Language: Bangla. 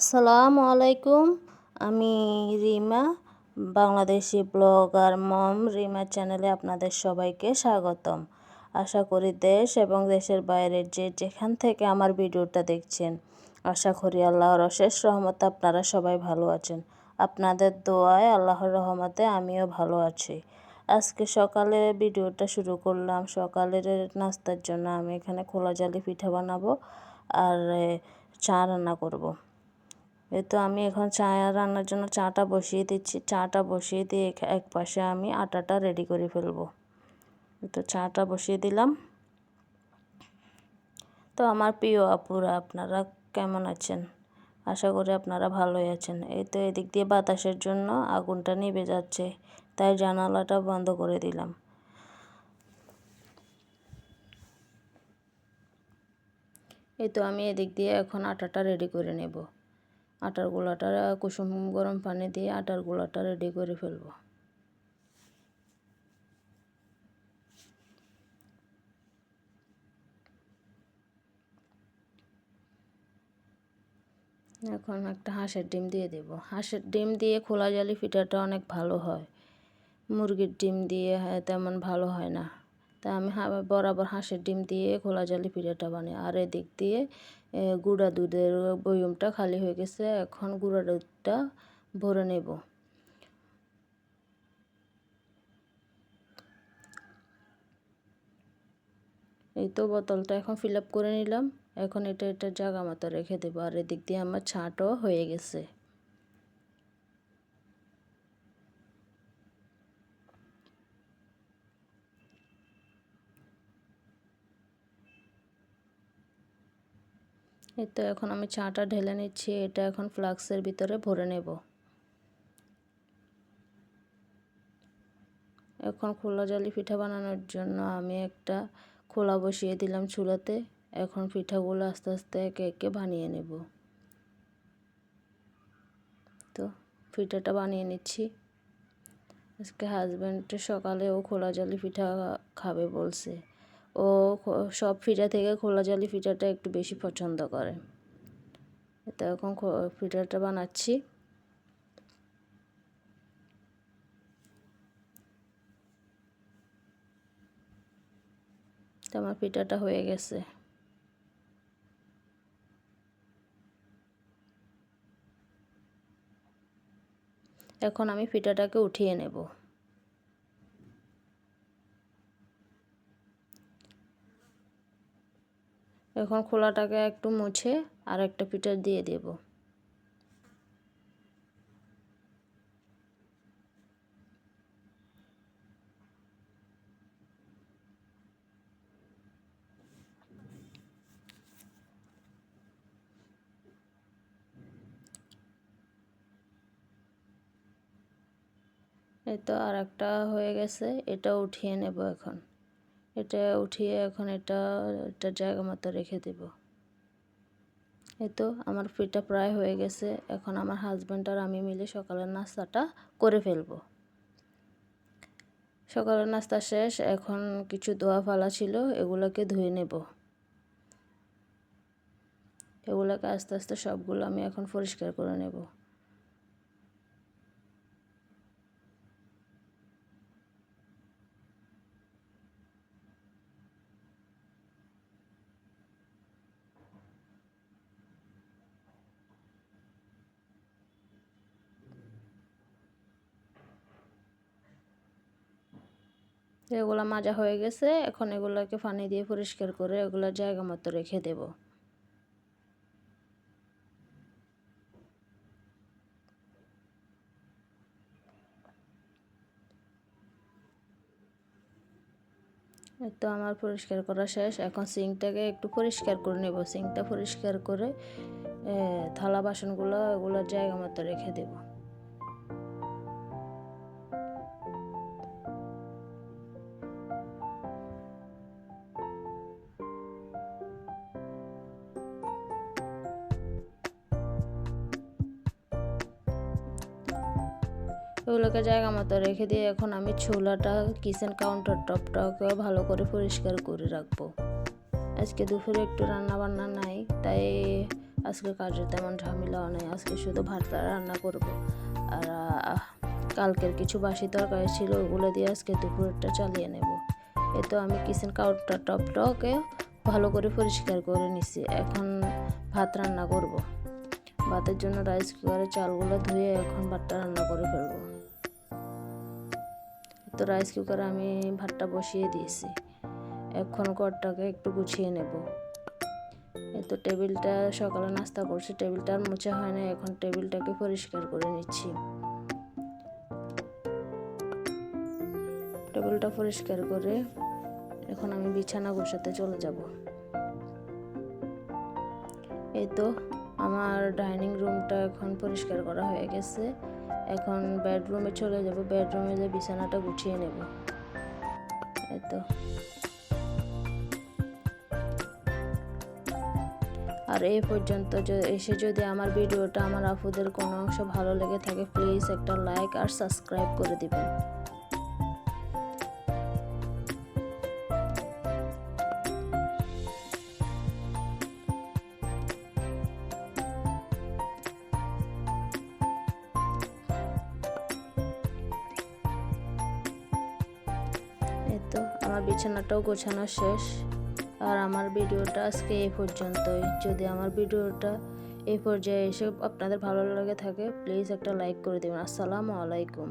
আসসালামু আলাইকুম। আমি রিমা, বাংলাদেশি ব্লগার মম রিমা চ্যানেলে আপনাদের সবাইকে স্বাগতম। আশা করি দেশ এবং দেশের বাইরের যেখান থেকে আমার ভিডিওটা দেখছেন, আশা করি আল্লাহর অশেষ রহমতে আপনারা সবাই ভালো আছেন। আপনাদের দোয়ায় আল্লাহর রহমতে আমিও ভালো আছি। আজকে সকালে ভিডিওটা শুরু করলাম। সকালের নাস্তার জন্য আমি এখানে খোলা জালি পিঠা বানাবো আর চা রান্না করব। এই তো আমি এখন চা রান্নার জন্য চাটা বসিয়ে দিচ্ছি। চাটা বসিয়ে দিয়ে এক পাশে আমি আটাটা রেডি করে ফেলবো। তো চাটা বসিয়ে দিলাম। তো আমার প্রিয় আপুরা, আপনারা কেমন আছেন? আশা করি আপনারা ভালোই আছেন। এই তো এদিক দিয়ে বাতাসের জন্য আগুনটা নিভে যাচ্ছে, তাই জানালাটা বন্ধ করে দিলাম। এই তো আমি এদিক দিয়ে এখন আটাটা রেডি করে নেব। আটার গোলাটা কুসুম গরম পানি দিয়ে আটার গোলাটা রেডি করে ফেলবো। এখন একটা হাঁসের ডিম দিয়ে দেব। হাঁসের ডিম দিয়ে খোলা জালি পিঠাটা অনেক ভালো হয়। মুরগির ডিম দিয়ে তেমন ভালো হয় না, তাই আমি বরাবর হাঁসের ডিম দিয়ে খোলা জালি পিঠাটা বানাই। আর এদিক দিয়ে গুঁড়া দুধের বয়মটা খালি হয়ে গেছে, এখন গুঁড়া দুধটা ভরে নেব। এই তো বোতলটা এখন ফিল আপ করে নিলাম। এখন এটা জায়গা মতো রেখে দেবো। আর এদিক দিয়ে আমার ছাঁটও হয়ে গেছে। এই তো এখন আমি চাটা ঢেলে নিচ্ছি। এটা এখন ফ্লাক্সের ভিতরে ভরে নেব। এখন খোলা জালি পিঠা বানানোর জন্য আমি একটা খোলা বসিয়ে দিলাম চুলাতে। এখন পিঠাগুলো আস্তে আস্তে একে একে বানিয়ে নেব। তো পিঠাটা বানিয়ে নিচ্ছি। আজকে হাজব্যান্ড সকালে ও খোলা জালি পিঠা খাবে বলছে। ও সব পিঠা থেকে খোলা জালি পিঠাটা একটু বেশি পছন্দ করে। তো এখন পিঠাটা বানাচ্ছি। তো আমার পিঠাটা হয়ে গেছে। এখন আমি পিঠাটাকে উঠিয়ে নেব। এখন খোলাটাকে একটু মুছে আর একটা পিঠা দিয়ে দেব। এই তো আর একটা হয়ে গেছে, এটা উঠিয়ে নেব। এখন এটা উঠিয়ে এখন এটা জায়গা মতো রেখে দেব। এই তো আমার পিঠা প্রায় হয়ে গেছে। এখন আমার হাজব্যান্ড আর আমি মিলে সকালের নাস্তাটা করে ফেলবো। সকালের নাস্তা শেষ। এখন কিছু ধোয়া ফালা ছিল, এগুলোকে ধুয়ে নেব। এগুলোকে আস্তে আস্তে সবগুলো আমি এখন পরিষ্কার করে নেব। এগুলো মাজা হয়ে গেছে। এখন এগুলোকে পানি দিয়ে পরিষ্কার করে এগুলো জায়গা মতো রেখে দেব। তো আমার পরিষ্কার করা শেষ। এখন সিঙ্কটাকে একটু পরিষ্কার করে নেব। সিঙ্কটা পরিষ্কার করে থালা বাসনগুলো এগুলোর জায়গা মতো রেখে দেব। এগুলোকে জায়গা মতো রেখে দিয়ে এখন আমি চুলাটা কিচেন কাউন্টার টপটাকে ভালো করে পরিষ্কার করে রাখবো। আজকে দুপুরে একটু রান্না বান্না নাই, তাই আজকে কাজের তেমন ঝামেলাও নেই, আজকে শুধু ভাতটা রান্না করব। আর কালকের কিছু বাসি তরকারি ছিল, ওগুলো দিয়ে আজকে দুপুরটা চালিয়ে নেব। এই তো আমি কিচেন কাউন্টার টপটাকে ভালো করে পরিষ্কার করে নিছি। এখন ভাত রান্না করব। ভাতের জন্য রাইস কুকারে চালগুলো ধুয়ে এখন ভাতটা রান্না করে ফেলবো। তো রাইস কুকারে আমি ভাতটা বসিয়ে দিয়েছি। এখন ঘরটাকে একটু গুছিয়ে নেব। এই তো টেবিলটা সকালে নাস্তা করছি, টেবিলটা আর মোছা হয় না, এখন টেবিলটাকে পরিষ্কার করে নিচ্ছি। টেবিলটা পরিষ্কার করে এখন আমি বিছানা গোছাতে চলে যাব। এই তো আমার ডাইনিং রুমটা এখন পরিষ্কার করা হয়ে গেছে। এখন বেডরুমে চলে যাব, বেডরুমে যে বিছানাটা গুছিয়ে নেব। এই তো আর এই পর্যন্ত এসে যদি আমার ভিডিওটা আমার আপুদের কোনো অংশ ভালো লেগে থাকে, প্লিজ একটা লাইক আর সাবস্ক্রাইব করে দিবেন। এই তো আমার বিছানাটাও গোছানো শেষ। আর আমার ভিডিওটা আজকে এই পর্যন্তই। যদি আমার ভিডিওটা এই পর্যায়ে এসে আপনাদের ভালো লাগে থাকে, প্লিজ একটা লাইক করে দেবেন। আসসালামু আলাইকুম।